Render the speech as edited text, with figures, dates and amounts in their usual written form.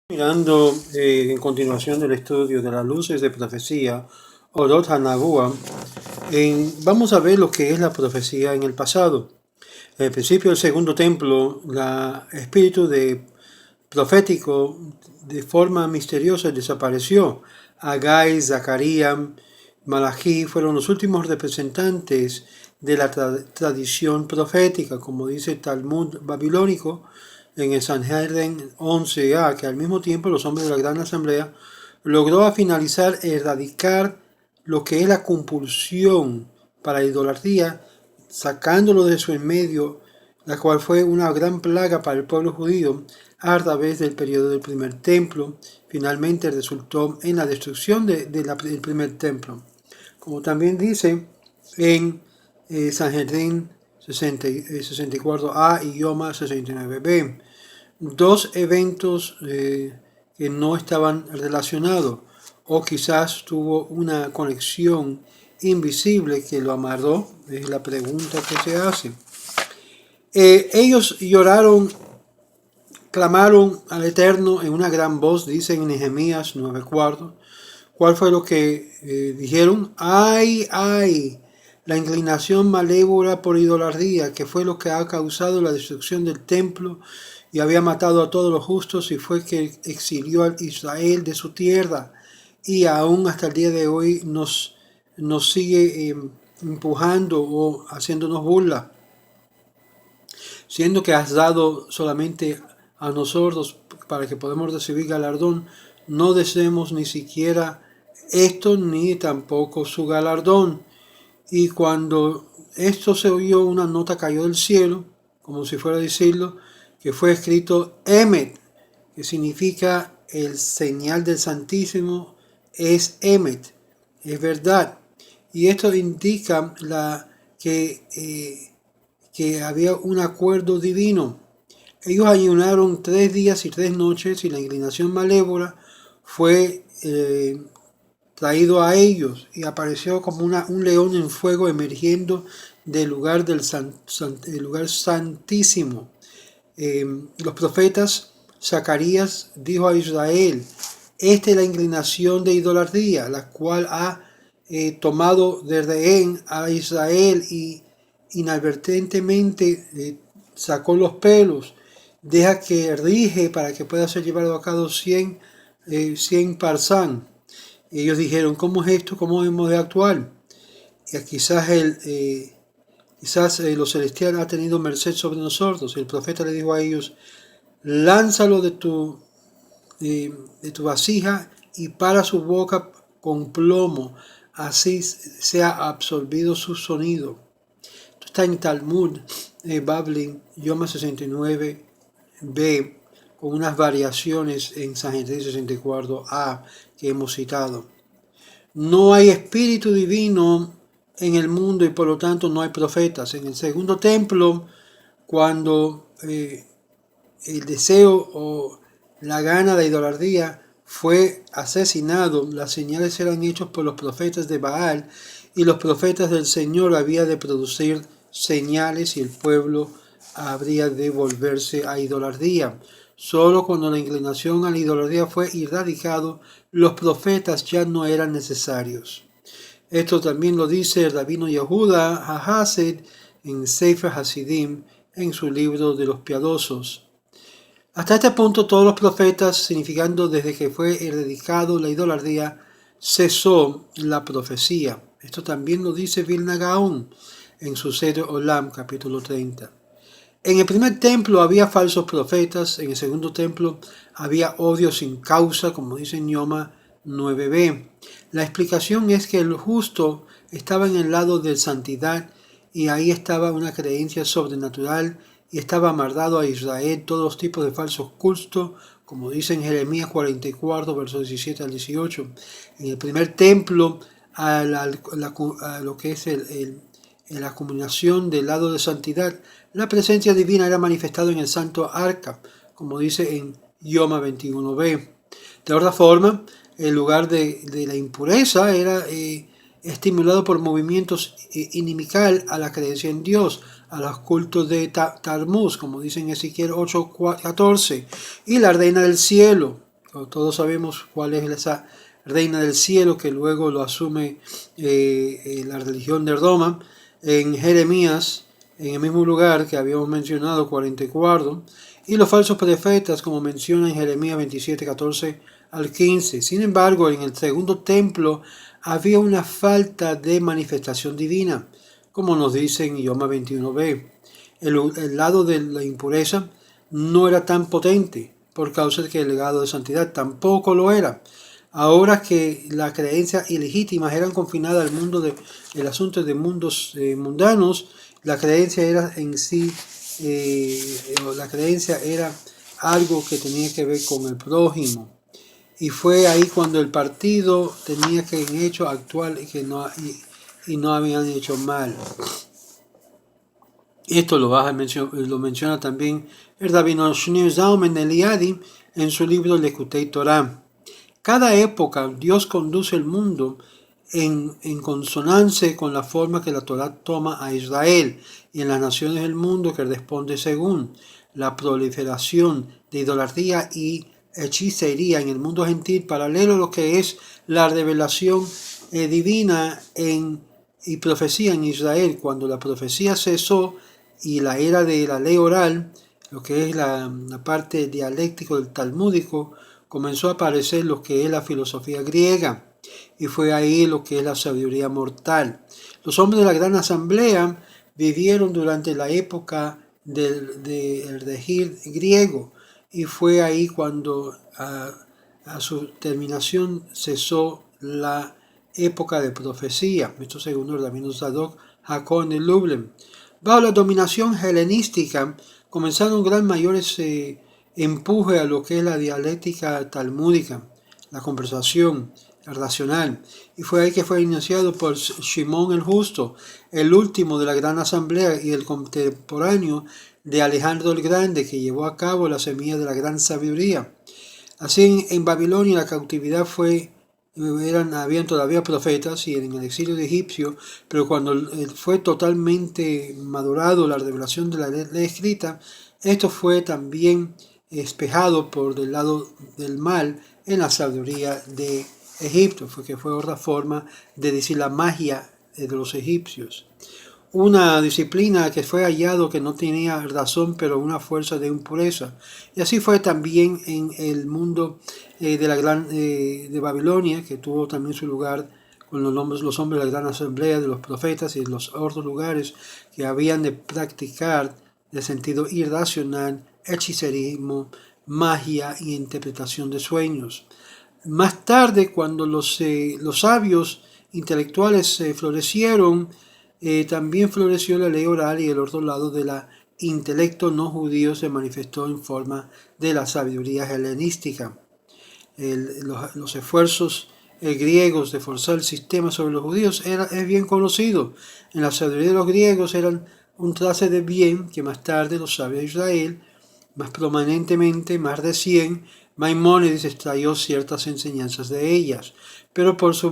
Mirando en continuación del estudio de las luces de profecía, Orot HaNabuah, vamos a ver lo que es la profecía en el pasado. En el principio del segundo templo, el espíritu profético de forma misteriosa desapareció. Agai, Zacarías, Malají fueron los últimos representantes de la tradición profética, como dice el Talmud babilónico en el Sanhedrin 11a, que al mismo tiempo los hombres de la Gran Asamblea logró finalizar erradicar lo que es la compulsión para la idolatría, sacándolo de su en medio, la cual fue una gran plaga para el pueblo judío a través del periodo del primer templo. Finalmente resultó en la destrucción del primer templo. Como también dice en Sanhedrin 64a y Yoma 69b, dos eventos que no estaban relacionados, o quizás tuvo una conexión invisible que lo amarró, es la pregunta que se hace. Ellos lloraron, clamaron al Eterno en una gran voz, dice en Nehemías 9:4. ¿Cuál fue lo que dijeron? ¡Ay, ay! La inclinación malévola por idolatría, que fue lo que ha causado la destrucción del templo y había matado a todos los justos, y fue que exilió a Israel de su tierra, y aún hasta el día de hoy nos sigue empujando o haciéndonos burla, siendo que has dado solamente a nosotros para que podamos recibir galardón. No deseemos ni siquiera esto, ni tampoco su galardón. Y cuando esto se oyó, una nota cayó del cielo, como si fuera a decirlo, que fue escrito Emet, que significa el señal del Santísimo, es Emet, es verdad. Y esto indica que había un acuerdo divino. Ellos ayunaron 3 días y 3 noches, y la inclinación malévola fue traído a ellos, y apareció como un león en fuego emergiendo del lugar, el lugar santísimo. Los profetas, Zacarías dijo a Israel: esta es la inclinación de idolatría, la cual ha tomado de rehén a Israel y inadvertentemente sacó los pelos. Deja que rige para que pueda ser llevado a cabo 100 parsán. Ellos dijeron: ¿cómo es esto? ¿Cómo hemos de actuar? Y quizás lo celestial ha tenido merced sobre nosotros. El profeta le dijo a ellos: lánzalo de tu vasija y para su boca con plomo, así sea absorbido su sonido. Esto está en Talmud Bavli, Yoma 69b, con unas variaciones en Sanhedrin 64a que hemos citado. No hay espíritu divino en el mundo, y por lo tanto no hay profetas. En el segundo templo, cuando el deseo o la gana de idolatría fue asesinado, las señales eran hechas por los profetas de Baal, y los profetas del Señor habían de producir señales, y el pueblo habría de volverse a idolatría. Solo cuando la inclinación a la idolatría fue erradicado, los profetas ya no eran necesarios. Esto también lo dice el rabino Yehuda HaHasid en Sefer Hasidim, en su libro de los piadosos. Hasta este punto, todos los profetas, significando desde que fue erradicado la idolatría, cesó la profecía. Esto también lo dice Vilna Gaon en su Seder Olam, capítulo 30. En el primer templo había falsos profetas, en el segundo templo había odio sin causa, como dice en Yoma 9b. La explicación es que el justo estaba en el lado de santidad, y ahí estaba una creencia sobrenatural, y estaba amarrado a Israel todos los tipos de falsos cultos, como dice en Jeremías 44, versos 17 al 18. En el primer templo, a lo que es la combinación del lado de santidad, la presencia divina era manifestada en el santo arca, como dice en Yoma 21b. De otra forma, el lugar de la impureza era estimulado por movimientos inimical a la creencia en Dios, a los cultos de Tammuz, como dice en Ezequiel 8:14, y la reina del cielo. Todos sabemos cuál es esa reina del cielo que luego lo asume la religión de Roma. En Jeremías, en el mismo lugar que habíamos mencionado, 44, y los falsos profetas, como menciona en Jeremías 27, 14 al 15. Sin embargo, en el segundo templo había una falta de manifestación divina, como nos dice en Ioma 21b. El lado de la impureza no era tan potente, por causa de que el legado de santidad tampoco lo era. Ahora que las creencias ilegítimas eran confinadas al mundo el asunto de mundos mundanos, la creencia era en sí, la creencia era algo que tenía que ver con el prójimo. Y fue ahí cuando el partido tenía que en hecho actuar y no habían hecho mal. Esto lo menciona también el rabino Shneur Zalman Eliadi en su libro Lekutei Torah. Cada época Dios conduce el mundo en consonancia con la forma que la Torah toma a Israel y en las naciones del mundo que responde según la proliferación de idolatría y hechicería en el mundo gentil, paralelo a lo que es la revelación divina y profecía en Israel. Cuando la profecía cesó y la era de la ley oral, lo que es la parte dialéctico del talmúdico, comenzó a aparecer lo que es la filosofía griega, y fue ahí lo que es la sabiduría mortal. Los hombres de la gran asamblea vivieron durante la época del regir griego, y fue ahí cuando a su terminación cesó la época de profecía. Esto según el rabino Zadok Hakon de Lublin. Bajo la dominación helenística comenzaron gran mayores empuje a lo que es la dialéctica talmúdica, la conversación, el racional, y fue ahí que fue iniciado por Shimón el Justo, el último de la gran asamblea y el contemporáneo de Alejandro el Grande, que llevó a cabo la semilla de la gran sabiduría. Así en Babilonia la cautividad habían todavía profetas y en el exilio de egipcio, pero cuando fue totalmente madurado la revelación de la ley escrita, esto fue también espejado por del lado del mal en la sabiduría de Egipto, que fue otra forma de decir la magia de los egipcios. Una disciplina que fue hallado que no tenía razón, pero una fuerza de impureza. Y así fue también en el mundo de Babilonia, que tuvo también su lugar con los hombres de la gran asamblea de los profetas y los otros lugares que habían de practicar de sentido irracional, hechicerismo, magia y interpretación de sueños. Más tarde, cuando los sabios intelectuales florecieron, también floreció la ley oral y el otro lado del intelecto no judío se manifestó en forma de la sabiduría helenística. Los esfuerzos griegos de forzar el sistema sobre los judíos es bien conocido. En la sabiduría de los griegos eran un trace de bien que más tarde los sabios de Israel, más prominentemente, más recién, Maimónides extrayó ciertas enseñanzas de ellas, pero por su